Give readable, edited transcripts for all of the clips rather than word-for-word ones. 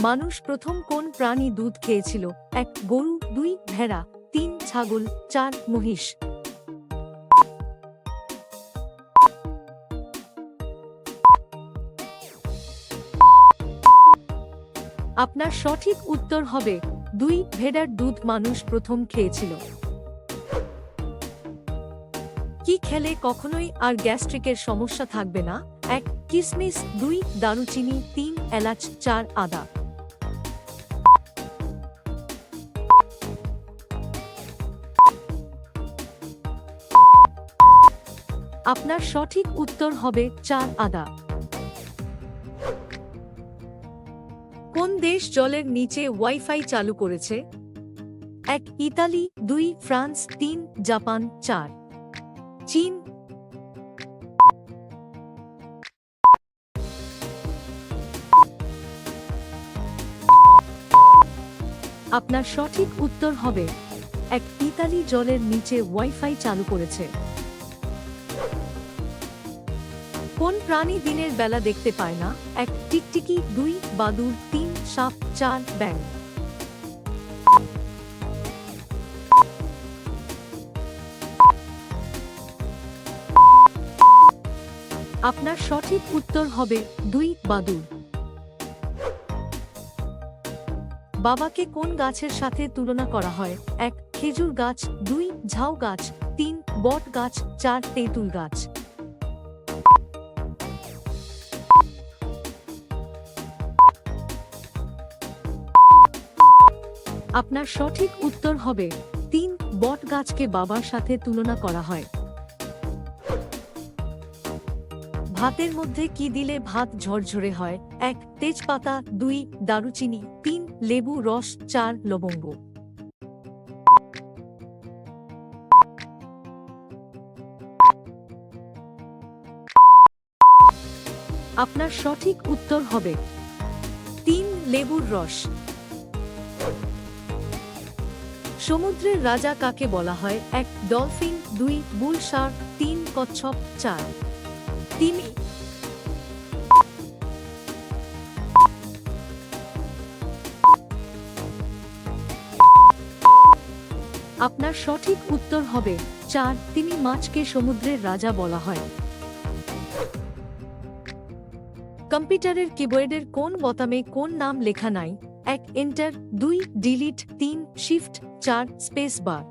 মানুষ প্রথম কোন প্রাণী দুধ খেয়েছিল? 1 গরু, 2 ভেড়া, 3 ছাগল, 4 মহিষ। আপনার সঠিক উত্তর হবে 2 ভেড়ার দুধ মানুষ প্রথম খেয়েছিল। কি খেলে কখনোই আর গ্যাস্ট্রিকের সমস্যা থাকবে না? 1 কিশমিশ, 2 দারুচিনি, 3 এলাচ, 4 আদা। আপনার সঠিক উত্তর হবে 4 আদা। কোন দেশ জলের নিচে ওয়াইফাই চালু করেছে? 1 ইতালি, 2 ফ্রান্স, 3 জাপান, 4 চীন। আপনার সঠিক উত্তর হবে 1 ইতালি জলের নিচে ওয়াইফাই চালু করেছে। কোন প্রাণী দিনের বেলা দেখতে পায় না? 1 টিকটিকি, 2 বাদুড়, 3 সাপ, 4 ব্যাঙ। আপনার সঠিক উত্তর হবে 2 বাদুড়। বাবাকে কোন গাছের সাথে তুলনা করা হয়? 1 খেজুর গাছ, 2 ঝাউ গাছ, 3 বট গাছ, 4 তেঁতুল গাছ। আপনার সঠিক উত্তর হবে 3 বট গাছকে বাবার সাথে তুলনা করা হয়। ভাতের মধ্যে কি দিলে ভাত ঝরঝরে হয়? 1 তেজপাতা, 2 দারুচিনি, 3 লেবু রস, 4 লবঙ্গ। আপনার সঠিক উত্তর হবে 3 লেবুর রস। সমুদ্রের রাজা কাকে বলা হয়? 1 ডলফিন, 2 বুল শার্ক, 3 কচ্ছপ, 4 তিমি। আপনার সঠিক উত্তর হবে 4 তিমি মাছকে সমুদ্রের রাজা বলা হয়। কম্পিউটারের কিবোর্ডের কোন বোতামে কোন নাম লেখা নাই? 1 enter, 2 delete, 3 shift, 4 space bar.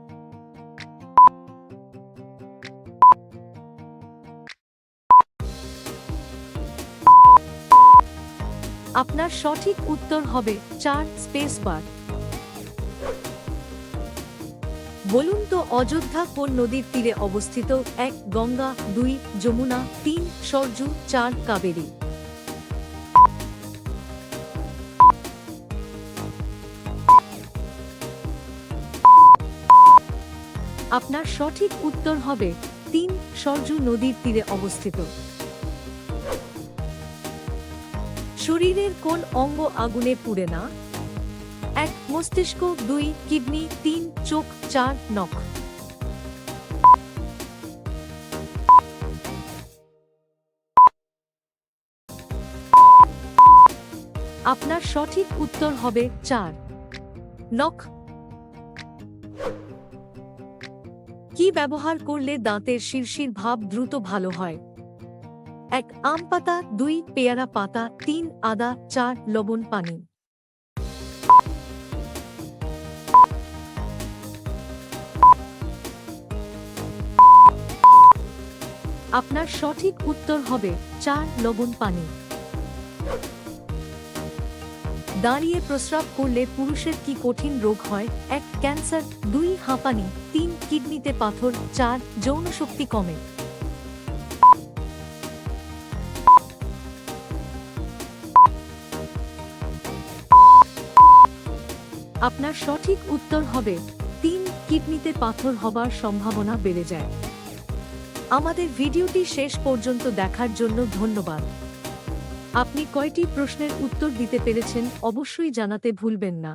আপনার সঠিক উত্তর হবে 4 স্পেস বার। বলুন তো অযোধ্যা কোন নদীর তীরে অবস্থিত? 1 গঙ্গা, 2 যমুনা, 3 সরজু, 4 কাবেরী। আপনার সঠিক উত্তর হবে 3 সরজু নদীর তীরে অবস্থিত। শরীরের কোন অঙ্গ আগুনে পুড়ে না? 1 মস্তিষ্ক, 2 কিডনি, 3 চোখ, 4 নখ। আপনার সঠিক উত্তর হবে 4 নখ। কি ব্যবহার করলে দাঁতের শিরশির ভাব দ্রুত ভালো হয়? 1 আম পাতা, 2 পেয়ারা পাতা, 3 আদা, 4 লবণ পানি। আপনার সঠিক উত্তর হবে 4 লবণ পানি। দাঁড়িয়ে প্রস্রাব করলে পুরুষের কি কঠিন রোগ হয়? 1 ক্যান্সার, 2 হাঁপানি, 3 কিডনিতে পাথর, 4 যৌন শক্তি কমে। আপনার সঠিক উত্তর হবে 3 কিডনিতে পাথর হবার সম্ভাবনা বেড়ে যায়। আমাদের ভিডিওটি শেষ পর্যন্ত দেখার জন্য ধন্যবাদ। আপনি কয়টি প্রশ্নের উত্তর দিতে পেরেছেন অবশ্যই জানাতে ভুলবেন না।